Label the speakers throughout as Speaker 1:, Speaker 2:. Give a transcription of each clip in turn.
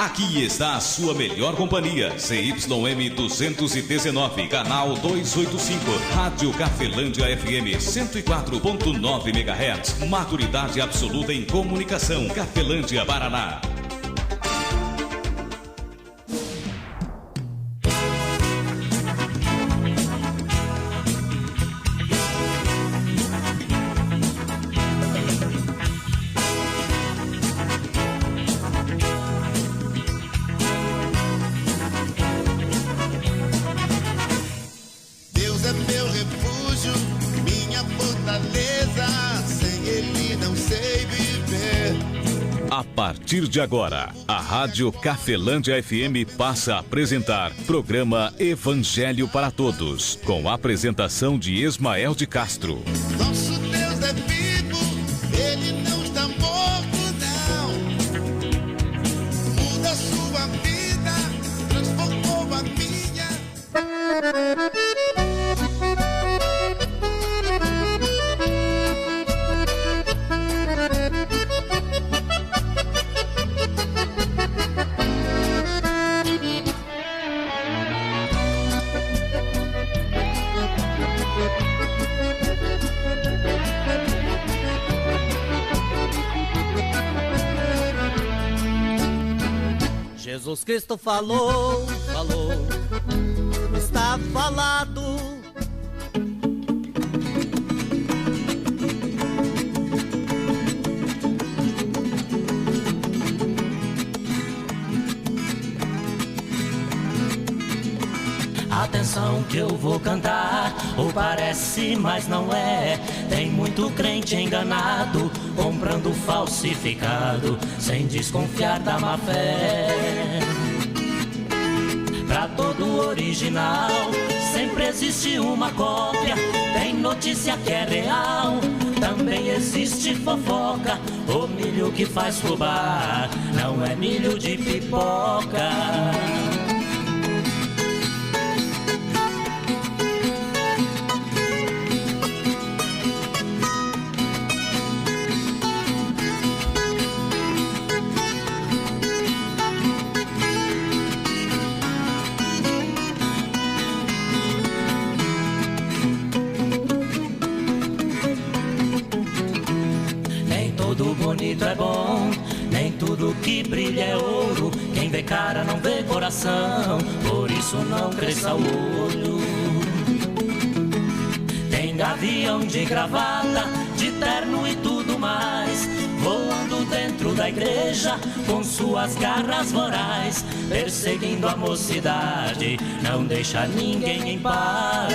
Speaker 1: Aqui está a sua melhor companhia, CYM 219, canal 285, Rádio Cafelândia FM 104.9 MHz, maturidade absoluta em comunicação, Cafelândia, Paraná. A partir de agora, a Rádio Cafelândia FM passa a apresentar programa Evangelho para Todos, com a apresentação de Ismael de Castro.
Speaker 2: Nosso Deus é vivo, Ele não está morto, não. Muda a sua vida, transformou a minha.
Speaker 3: Jesus Cristo falou, está falado.
Speaker 4: Atenção que eu vou cantar, ou parece, mas não é. Tem muito crente enganado, comprando falsificado, sem desconfiar da má fé. Pra todo original, sempre existe uma cópia. Tem notícia que é real, também existe fofoca. O milho que faz fubá, não é milho de pipoca. Bonito é bom, nem tudo que brilha é ouro. Quem vê cara não vê coração, por isso não cresça o olho. Tem gavião de gravata, de terno e tudo mais, voando dentro da igreja com suas garras vorais, perseguindo a mocidade, não deixa ninguém em paz.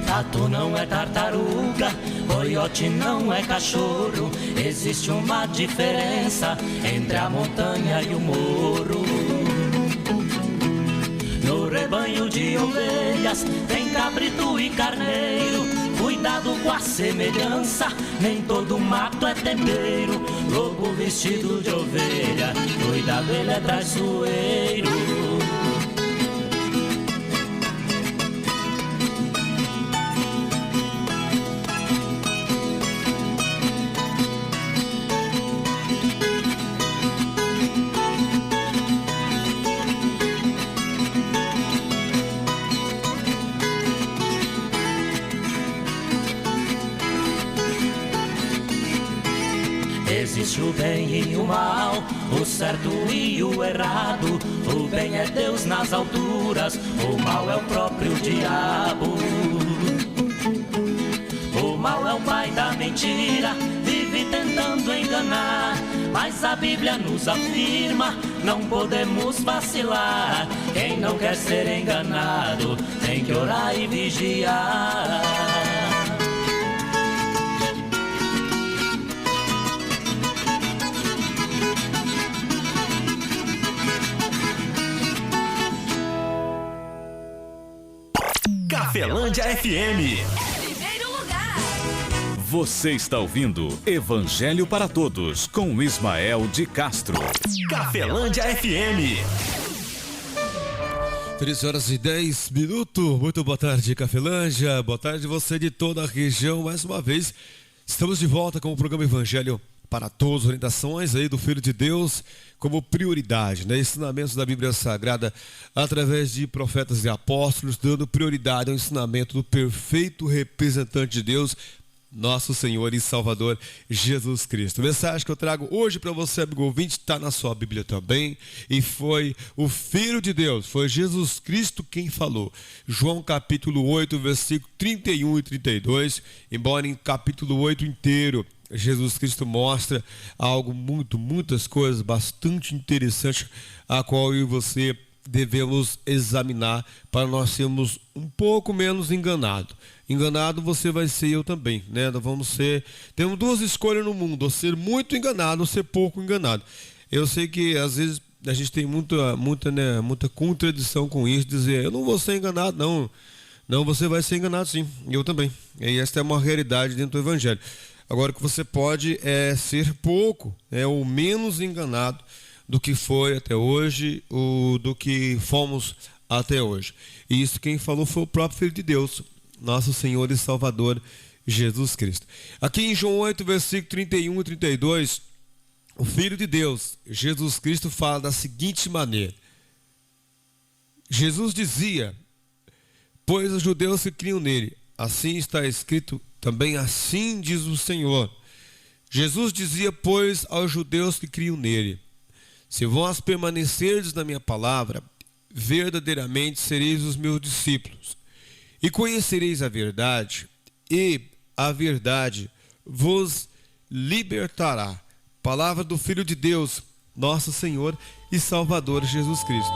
Speaker 4: Tatu não é tartaruga, coiote não é cachorro. Existe uma diferença entre a montanha e o morro. No rebanho de ovelhas tem cabrito e carneiro. Cuidado com a semelhança, nem todo mato é tempero. Lobo vestido de ovelha, cuidado, ele é traiçoeiro. Existe o bem e o mal, o certo e o errado. O bem é Deus nas alturas, o mal é o próprio diabo. O mal é o pai da mentira, vive tentando enganar. Mas a Bíblia nos afirma, não podemos vacilar. Quem não quer ser enganado, tem que orar e vigiar.
Speaker 5: Cafelândia FM.
Speaker 1: Você está ouvindo Evangelho para Todos com Ismael de Castro.
Speaker 5: Cafelândia FM.
Speaker 6: 13h10. Muito boa tarde, Cafelândia. Boa tarde você de toda a região. Mais uma vez, estamos de volta com o programa Evangelho para Todos. Orientações aí do Filho de Deus como prioridade, né? Ensinamentos da Bíblia Sagrada através de profetas e apóstolos, dando prioridade ao ensinamento do perfeito representante de Deus, nosso Senhor e Salvador Jesus Cristo. A mensagem que eu trago hoje para você, amigo ouvinte, está na sua Bíblia também, e foi o Filho de Deus, foi Jesus Cristo quem falou. João capítulo 8, versículo 31 e 32, embora em capítulo 8 inteiro Jesus Cristo mostra algo muitas coisas bastante interessantes, a qual eu e você devemos examinar para nós sermos um pouco menos enganados. Enganado você vai ser, eu também, né? Nós vamos ser, temos duas escolhas no mundo: ou ser muito enganado ou ser pouco enganado. Eu sei que às vezes a gente tem muita contradição com isso, dizer eu não vou ser enganado, não, você vai ser enganado sim, eu também. E esta é uma realidade dentro do Evangelho. Agora, o que você pode é ser pouco, ou menos enganado do que foi até hoje, ou do que fomos até hoje. E isso quem falou foi o próprio Filho de Deus, nosso Senhor e Salvador Jesus Cristo. Aqui em João 8, versículo 31 e 32, o Filho de Deus, Jesus Cristo, fala da seguinte maneira. Jesus dizia: pois os judeus que criam nele, assim está escrito, também assim diz o Senhor. Jesus dizia, pois, aos judeus que criam nele: se vós permanecerdes na minha palavra, verdadeiramente sereis os meus discípulos, e conhecereis a verdade, e a verdade vos libertará. Palavra do Filho de Deus, nosso Senhor e Salvador Jesus Cristo.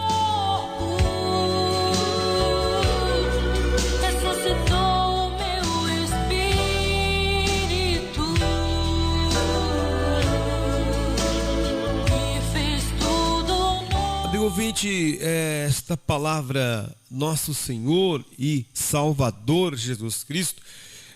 Speaker 6: Ouvinte, esta palavra nosso Senhor e Salvador Jesus Cristo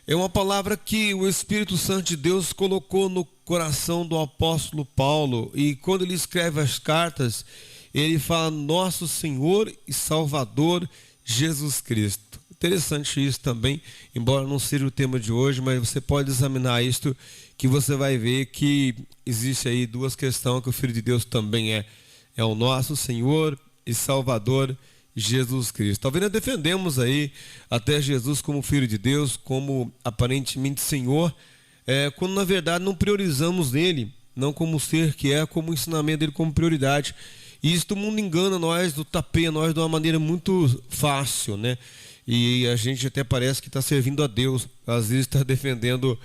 Speaker 6: é uma palavra que o Espírito Santo de Deus colocou no coração do apóstolo Paulo, e quando ele escreve as cartas, ele fala nosso Senhor e Salvador Jesus Cristo. Interessante isso também, embora não seja o tema de hoje, mas você pode examinar isto, que você vai ver que existe aí duas questões, que o Filho de Deus também é o nosso Senhor e Salvador Jesus Cristo. Talvez nós defendemos aí até Jesus como Filho de Deus, como aparentemente Senhor, quando na verdade não priorizamos nele, não como ser que é, como o ensinamento dele como prioridade. E isso o mundo engana nós, tapeia nós de uma maneira muito fácil, né? E a gente até parece que está servindo a Deus, às vezes está defendendo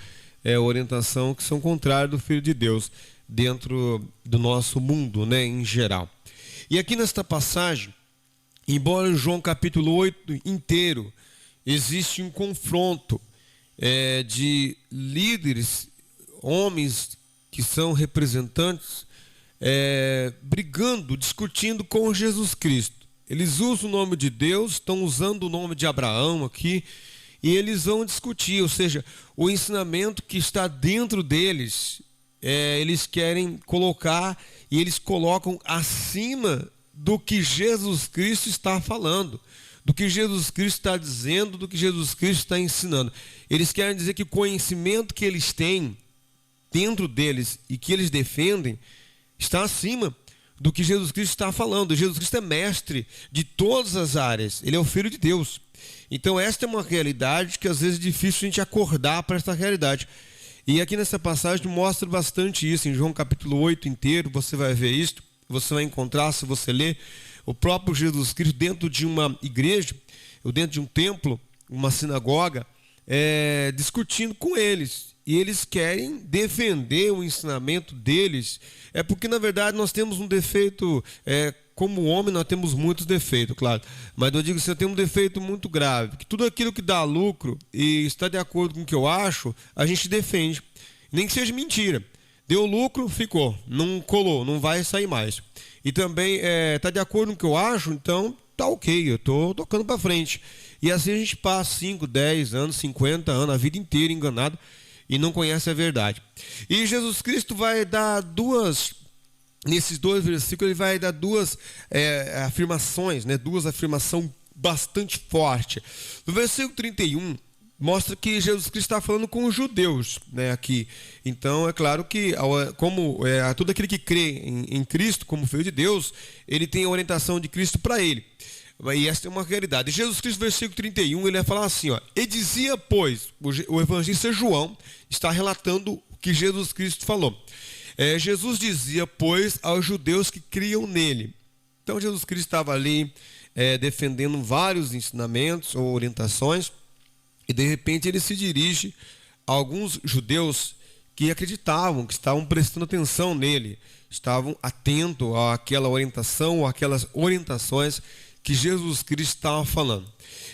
Speaker 6: orientação que são contrárias do Filho de Deus dentro do nosso mundo, né, em geral. E aqui nesta passagem, embora em João capítulo 8 inteiro existe um confronto de líderes, homens que são representantes, brigando, discutindo com Jesus Cristo. Eles usam o nome de Deus, estão usando o nome de Abraão aqui, e eles vão discutir, ou seja, o ensinamento que está dentro deles, eles querem colocar, e eles colocam acima do que Jesus Cristo está falando, do que Jesus Cristo está dizendo, do que Jesus Cristo está ensinando. Eles querem dizer que o conhecimento que eles têm dentro deles e que eles defendem está acima do que Jesus Cristo está falando. Jesus Cristo é mestre de todas as áreas, ele é o Filho de Deus. Então esta é uma realidade que às vezes é difícil a gente acordar para essa realidade. E aqui nessa passagem mostra bastante isso. Em João capítulo 8 inteiro você vai ver isso. Você vai encontrar, se você ler, o próprio Jesus Cristo dentro de uma igreja, ou dentro de um templo, uma sinagoga, discutindo com eles. E eles querem defender o ensinamento deles. É porque na verdade nós temos um defeito, como homem nós temos muitos defeitos, claro. Mas eu digo que você tem um defeito muito grave, que tudo aquilo que dá lucro e está de acordo com o que eu acho, a gente defende. Nem que seja mentira. Deu lucro, ficou. Não colou, não vai sair mais. E também está de acordo com o que eu acho, então tá ok, eu estou tocando para frente. E assim a gente passa 5, 10 anos, 50 anos, a vida inteira enganado e não conhece a verdade. E Jesus Cristo vai dar nesses 2 versículos, ele vai dar duas afirmações, né? Duas afirmações bastante fortes. No versículo 31, mostra que Jesus Cristo está falando com os judeus, né, aqui. Então, é claro que, todo aquele que crê em Cristo como filho de Deus, ele tem a orientação de Cristo para ele. E essa é uma realidade. Jesus Cristo, versículo 31, ele vai falar assim, ó: e dizia, pois, o evangelista João está relatando o que Jesus Cristo falou. Jesus dizia, pois, aos judeus que criam nele. Então, Jesus Cristo estava ali defendendo vários ensinamentos ou orientações, e de repente ele se dirige a alguns judeus que acreditavam, que estavam prestando atenção nele, estavam atentos àquela orientação, ou àquelas orientações que Jesus Cristo estava falando.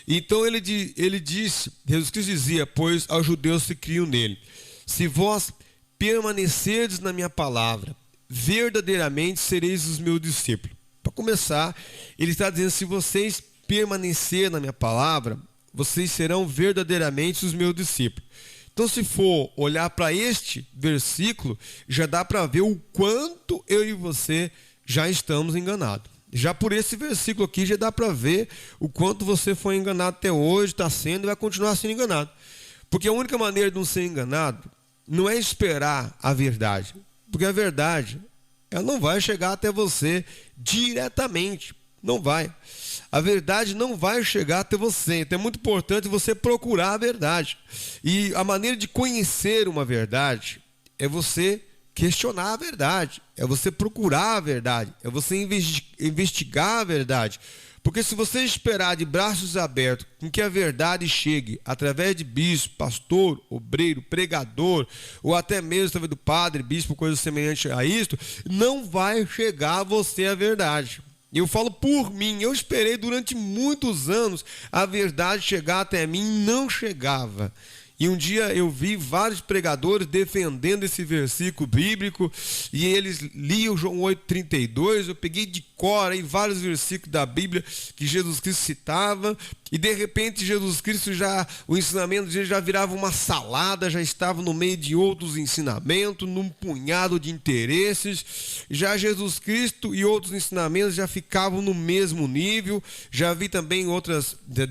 Speaker 6: Então Jesus Cristo dizia, pois, aos judeus que criam nele: se vós permanecerdes na minha palavra, verdadeiramente sereis os meus discípulos. Para começar, ele está dizendo: se vocês permanecerem na minha palavra, vocês serão verdadeiramente os meus discípulos. Então, se for olhar para este versículo, já dá para ver o quanto eu e você já estamos enganados. Já por esse versículo aqui, já dá para ver o quanto você foi enganado até hoje, está sendo e vai continuar sendo enganado. Porque a única maneira de não ser enganado não é esperar a verdade. Porque a verdade, ela não vai chegar até você diretamente. Não vai. A verdade não vai chegar até você. Então é muito importante você procurar a verdade. E a maneira de conhecer uma verdade é você questionar a verdade, é você procurar a verdade, é você investigar a verdade. Porque se você esperar de braços abertos com que a verdade chegue através de bispo, pastor, obreiro, pregador, ou até mesmo através do padre, bispo, coisa semelhante a isto, não vai chegar a você a verdade. Eu falo por mim, eu esperei durante muitos anos a verdade chegar até mim, não chegava. E um dia eu vi vários pregadores defendendo esse versículo bíblico, e eles liam João 8,32, eu peguei de cor aí vários versículos da Bíblia que Jesus Cristo citava, e de repente Jesus Cristo o ensinamento dele já virava uma salada, já estava no meio de outros ensinamentos, num punhado de interesses. Já Jesus Cristo e outros ensinamentos já ficavam no mesmo nível. Já vi também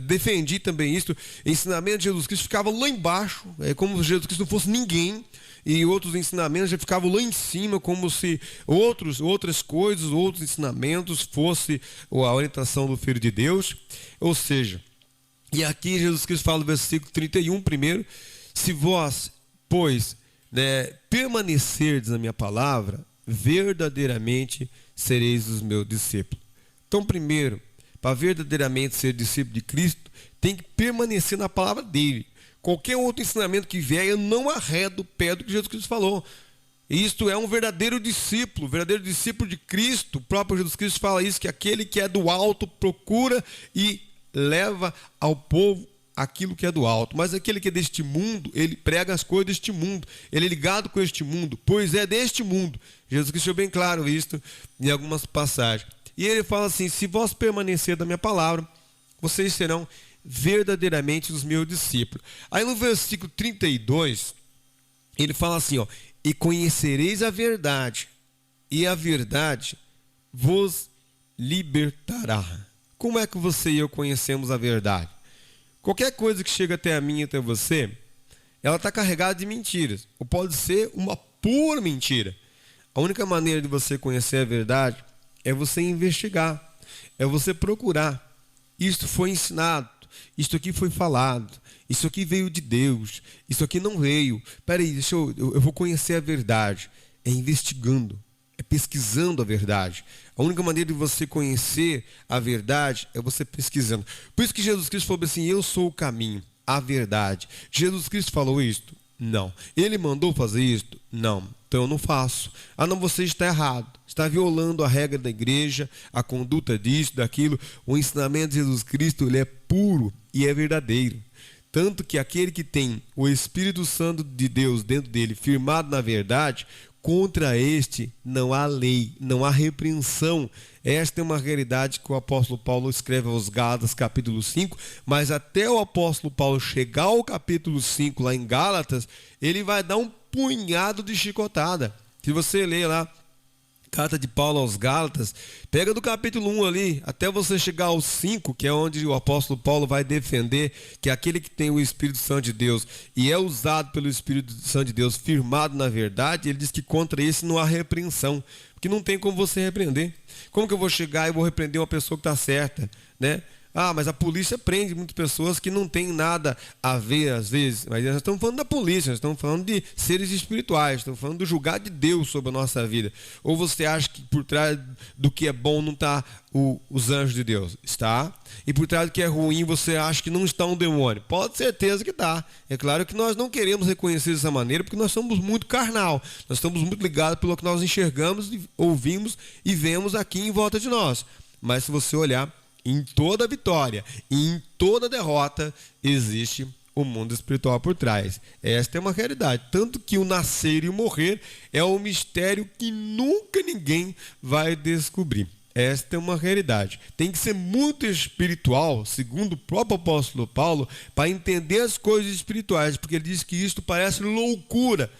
Speaker 6: defendi também isso, ensinamento de Jesus Cristo ficava lá embaixo, é como se Jesus Cristo não fosse ninguém, e outros ensinamentos já ficavam lá em cima, como se outras coisas, outros ensinamentos fosse a orientação do Filho de Deus. Ou seja, e aqui Jesus Cristo fala no versículo 31 primeiro: se vós, pois, permanecerdes na minha palavra, verdadeiramente sereis os meus discípulos. Então, primeiro, para verdadeiramente ser discípulo de Cristo, tem que permanecer na palavra dele. Qualquer outro ensinamento que vier, eu não arredo o pé do que Jesus Cristo falou. Isto é um verdadeiro discípulo de Cristo. O próprio Jesus Cristo fala isso, que aquele que é do alto procura e leva ao povo aquilo que é do alto. Mas aquele que é deste mundo, ele prega as coisas deste mundo. Ele é ligado com este mundo, pois é deste mundo. Jesus Cristo deixou bem claro isso em algumas passagens. E ele fala assim: se vós permanecer da minha palavra, vocês serão verdadeiramente os meus discípulos. Aí no versículo 32, ele fala assim, ó: e conhecereis a verdade, e a verdade vos libertará. Como é que você e eu conhecemos a verdade? Qualquer coisa que chega até a mim e até você, ela está carregada de mentiras, ou pode ser uma pura mentira. A única maneira de você conhecer a verdade é você investigar, é você procurar. Isto foi ensinado, isto aqui foi falado, isso aqui veio de Deus, isso aqui não veio. Peraí, eu vou conhecer a verdade. É investigando, é pesquisando a verdade. A única maneira de você conhecer a verdade é você pesquisando. Por isso que Jesus Cristo falou assim: eu sou o caminho, a verdade. Jesus Cristo falou isto? Não. Ele mandou fazer isto? Não. Então eu não faço. Ah, não, você está errado. Está violando a regra da igreja, a conduta disso, daquilo. O ensinamento de Jesus Cristo, ele é puro e é verdadeiro. Tanto que aquele que tem o Espírito Santo de Deus dentro dele, firmado na verdade, contra este não há lei, não há repreensão. Esta é uma realidade que o apóstolo Paulo escreve aos Gálatas, capítulo 5, mas até o apóstolo Paulo chegar ao capítulo 5, lá em Gálatas, ele vai dar um punhado de chicotada. Se você ler lá, carta de Paulo aos Gálatas, pega do capítulo 1 ali, até você chegar ao 5, que é onde o apóstolo Paulo vai defender que aquele que tem o Espírito Santo de Deus e é usado pelo Espírito Santo de Deus, firmado na verdade, ele diz que contra esse não há repreensão, porque não tem como você repreender. Como que eu vou chegar e vou repreender uma pessoa que está certa, né? Ah, mas a polícia prende muitas pessoas que não tem nada a ver, às vezes. Mas nós estamos falando da polícia, nós estamos falando de seres espirituais, estamos falando do julgar de Deus sobre a nossa vida. Ou você acha que por trás do que é bom não está os anjos de Deus? Está. E por trás do que é ruim você acha que não está um demônio? Pode ter certeza que está. É claro que nós não queremos reconhecer dessa maneira, porque nós somos muito carnal. Nós estamos muito ligados pelo que nós enxergamos, ouvimos e vemos aqui em volta de nós. Mas se você olhar, em toda vitória e em toda derrota existe o mundo espiritual por trás. Esta é uma realidade. Tanto que o nascer e o morrer é um mistério que nunca ninguém vai descobrir. Esta é uma realidade. Tem que ser muito espiritual, segundo o próprio apóstolo Paulo, para entender as coisas espirituais, porque ele diz que isto parece loucura.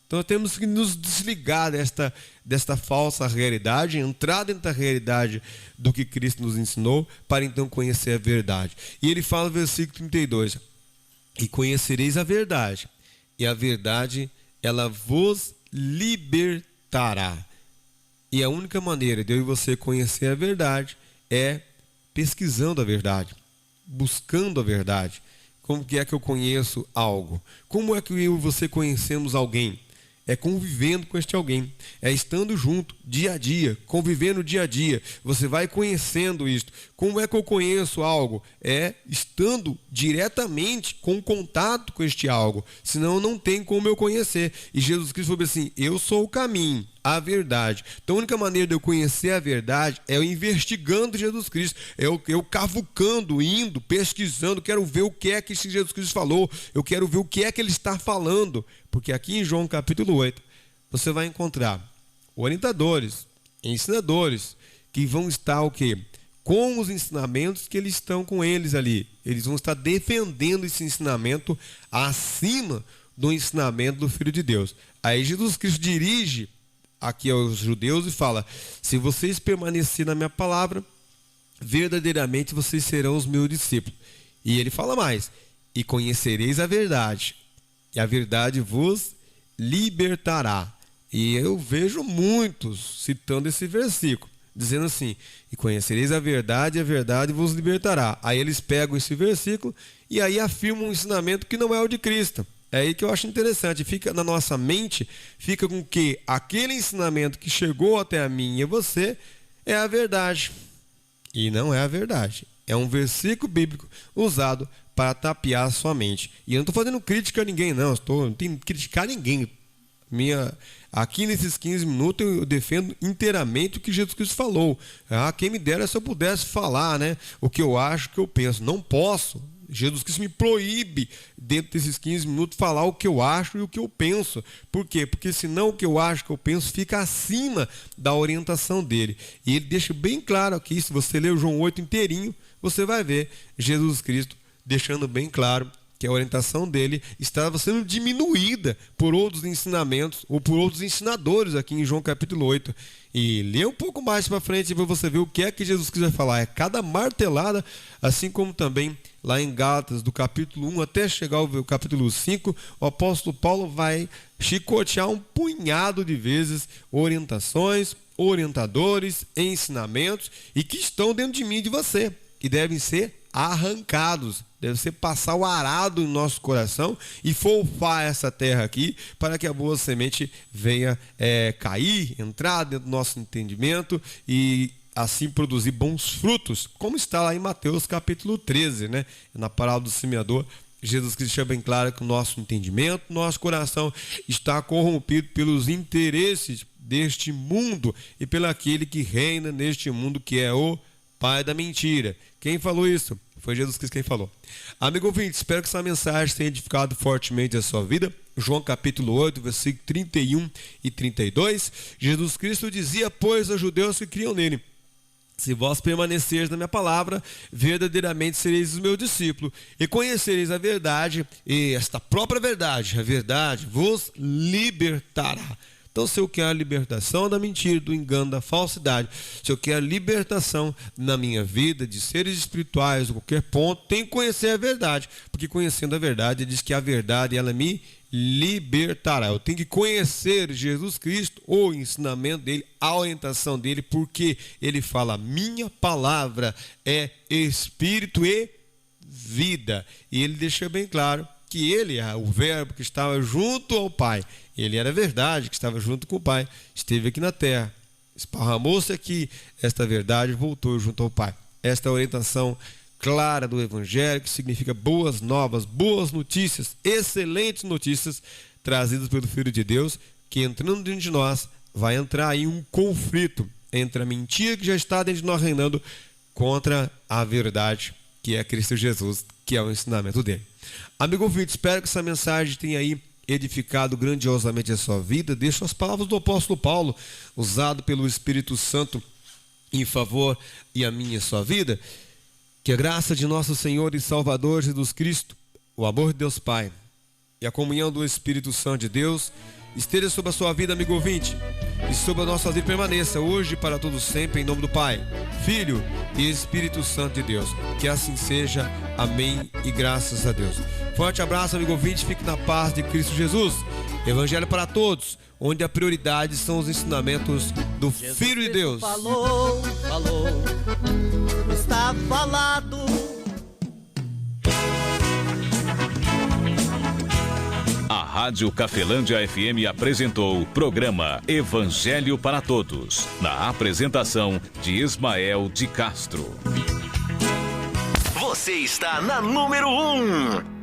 Speaker 6: Então nós temos que nos desligar desta falsa realidade, entrar dentro da realidade do que Cristo nos ensinou, para então conhecer a verdade. E ele fala no versículo 32, e conhecereis a verdade, e a verdade ela vos libertará. E a única maneira de eu e você conhecer a verdade é pesquisando a verdade, buscando a verdade. Como que é que eu conheço algo? Como é que eu e você conhecemos alguém? É convivendo com este alguém, é estando junto, dia a dia, convivendo dia a dia. Você vai conhecendo isto. Como é que eu conheço algo? É estando diretamente com contato com este algo, senão não tem como eu conhecer. E Jesus Cristo falou assim, eu sou o caminho, a verdade. Então a única maneira de eu conhecer a verdade é eu investigando Jesus Cristo, é eu cavucando, indo, pesquisando, quero ver o que é que esse Jesus Cristo falou, eu quero ver o que é que ele está falando, porque aqui em João capítulo 8, você vai encontrar orientadores, ensinadores, que vão estar o quê? Com os ensinamentos que eles estão com eles ali, eles vão estar defendendo esse ensinamento acima do ensinamento do Filho de Deus. Aí Jesus Cristo dirige aqui aos judeus e fala, se vocês permanecerem na minha palavra, verdadeiramente vocês serão os meus discípulos. E ele fala mais, e conhecereis a verdade, e a verdade vos libertará. E eu vejo muitos citando esse versículo, dizendo assim, e conhecereis a verdade vos libertará. Aí eles pegam esse versículo e aí afirmam um ensinamento que não é o de Cristo. É aí que eu acho interessante, fica na nossa mente, fica com que aquele ensinamento que chegou até a mim e a você é a verdade. E não é a verdade. É um versículo bíblico usado para tapear a sua mente. E eu não estou fazendo crítica a ninguém, não tenho que criticar ninguém. Aqui nesses 15 minutos eu defendo inteiramente o que Jesus Cristo falou. Quem me dera se eu pudesse falar, né, o que eu acho, o que eu penso. Não posso. Jesus Cristo me proíbe, dentro desses 15 minutos, falar o que eu acho e o que eu penso. Por quê? Porque senão o que eu acho, o que eu penso, fica acima da orientação dele. E ele deixa bem claro aqui, se você ler o João 8 inteirinho, você vai ver Jesus Cristo deixando bem claro que a orientação dele estava sendo diminuída por outros ensinamentos ou por outros ensinadores aqui em João capítulo 8. E lê um pouco mais para frente para você ver o que é que Jesus Cristo vai falar. É cada martelada, assim como também lá em Gálatas, do capítulo 1 até chegar ao capítulo 5, o apóstolo Paulo vai chicotear um punhado de vezes orientações, orientadores, ensinamentos, e que estão dentro de mim e de você, que devem ser arrancados, deve ser passar o arado no nosso coração e folfar essa terra aqui, para que a boa semente venha cair, entrar dentro do nosso entendimento e assim produzir bons frutos, como está lá em Mateus capítulo 13, né? Na parábola do semeador, Jesus Cristo deixa bem claro que o nosso entendimento, nosso coração está corrompido pelos interesses deste mundo e pelo aquele que reina neste mundo, que é o pai da mentira. Quem falou isso? Foi Jesus Cristo quem falou. Amigo ouvinte, espero que essa mensagem tenha edificado fortemente a sua vida. João capítulo 8, versículo 31 e 32. Jesus Cristo dizia, pois, aos judeus que criam nele: se vós permanecereis na minha palavra, verdadeiramente sereis os meus discípulos, e conhecereis a verdade, e esta própria verdade, a verdade, vos libertará. Então, se eu quero a libertação da mentira, do engano, da falsidade, se eu quero libertação na minha vida, de seres espirituais, de qualquer ponto, tenho que conhecer a verdade, porque conhecendo a verdade, ele diz que a verdade, ela me libertará. Eu tenho que conhecer Jesus Cristo, o ensinamento dele, a orientação dele, porque ele fala, minha palavra é espírito e vida. E ele deixa bem claro que ele é o verbo que estava junto ao Pai. Ele era a verdade que estava junto com o Pai. Esteve aqui na terra, esparramou-se aqui, esta verdade voltou junto ao Pai. Esta é a orientação clara do Evangelho, que significa boas novas, boas notícias, excelentes notícias trazidas pelo Filho de Deus, que entrando dentro de nós, vai entrar aí um conflito entre a mentira que já está dentro de nós reinando contra a verdade, que é Cristo Jesus, que é o ensinamento dele. Amigo ouvinte, espero que essa mensagem tenha aí edificado grandiosamente a sua vida. Deixo as palavras do apóstolo Paulo, usado pelo Espírito Santo em favor e a minha e a sua vida. Que a graça de nosso Senhor e Salvador Jesus Cristo, o amor de Deus Pai e a comunhão do Espírito Santo de Deus esteja sobre a sua vida, amigo ouvinte, e sobre a nossa vida permaneça hoje e para todos sempre, em nome do Pai, Filho e Espírito Santo de Deus. Que assim seja. Amém e graças a Deus. Forte abraço, amigo ouvinte, fique na paz de Cristo Jesus. Evangelho para todos, onde a prioridade são os ensinamentos do
Speaker 3: Jesus
Speaker 6: Filho de Deus.
Speaker 3: Falou, está falado.
Speaker 1: A Rádio Cafelândia FM apresentou o programa Evangelho para Todos, na apresentação de Ismael de Castro.
Speaker 5: Você está na número 1.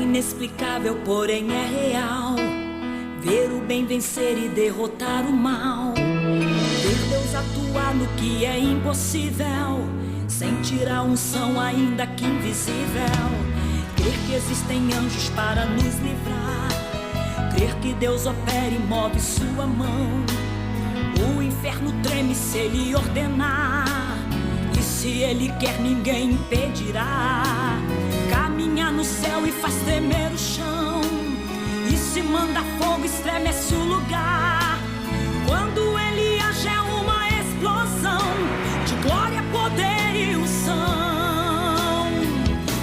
Speaker 4: Inexplicável, porém é real. Ver o bem vencer e derrotar o mal. Ver Deus atuar no que é impossível, sentir a unção ainda que invisível. Crer que existem anjos para nos livrar. Crer que Deus opera e move sua mão. O inferno treme se Ele ordenar, e se Ele quer ninguém impedirá. Caminha no céu e faz tremer o chão, e se manda fogo estremece o lugar. Quando Ele age é uma explosão de glória, poder e unção.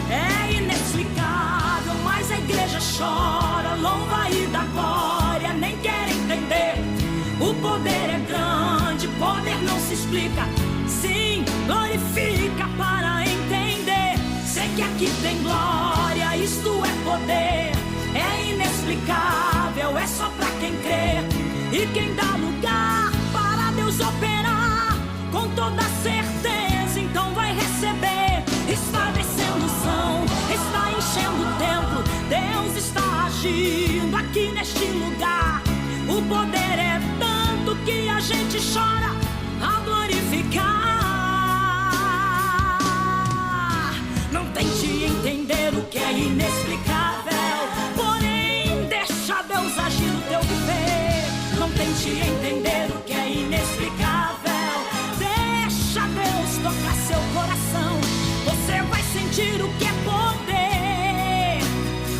Speaker 4: É inexplicável, mas a igreja chora, louva e dá glória, nem quer entender. O poder é grande, poder não se explica. Sim, glorifica para entender. Sei que aqui tem glória, isto é poder. É inexplicável, é só pra quem crê. E quem dá lugar para Deus operar, com toda certeza então vai receber. Está descendo unção, está enchendo o templo. Deus está agindo aqui neste lugar. O poder é tanto que a gente chora ao glorificar. Não tente entender o que é inexplicável, porém deixa Deus agir no teu viver. Não tente entender o que é inexplicável, deixa Deus tocar seu coração. Você vai sentir o que é poder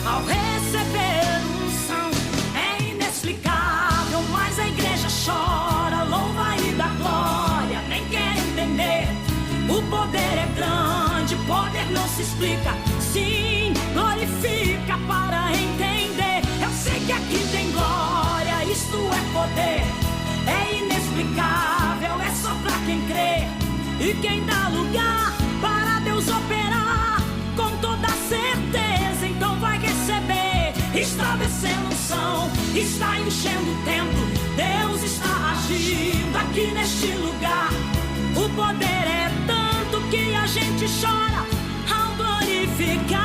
Speaker 4: ao receber unção. É inexplicável, mas a igreja chora, louva e dá glória, nem quer entender. O poder é grande, poder não se explica. Sim, glorifica para entender. Eu sei que aqui tem glória, isto é poder. É inexplicável, é só pra quem crê. E quem dá lugar para Deus operar, com toda certeza então vai receber. Está descendo unção, está enchendo o templo. Deus está agindo aqui neste lugar. O poder é tanto que a gente chora ao glorificar.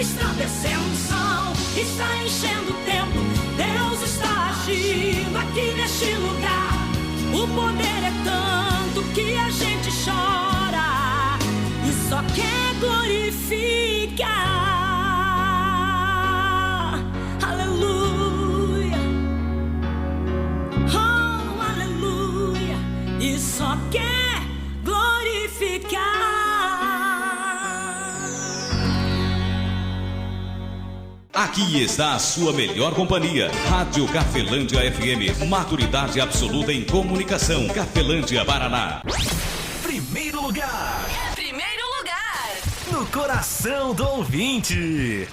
Speaker 4: está descendo unção, está enchendo o tempo. Deus está agindo aqui neste lugar. O poder é tanto que a gente chora e só quer glorificar. Aleluia, oh, aleluia, e só quer glorificar.
Speaker 1: Aqui está a sua melhor companhia. Rádio Cafelândia FM. Maturidade absoluta em comunicação. Cafelândia, Paraná.
Speaker 5: Primeiro lugar.
Speaker 7: Primeiro lugar.
Speaker 5: No coração do ouvinte.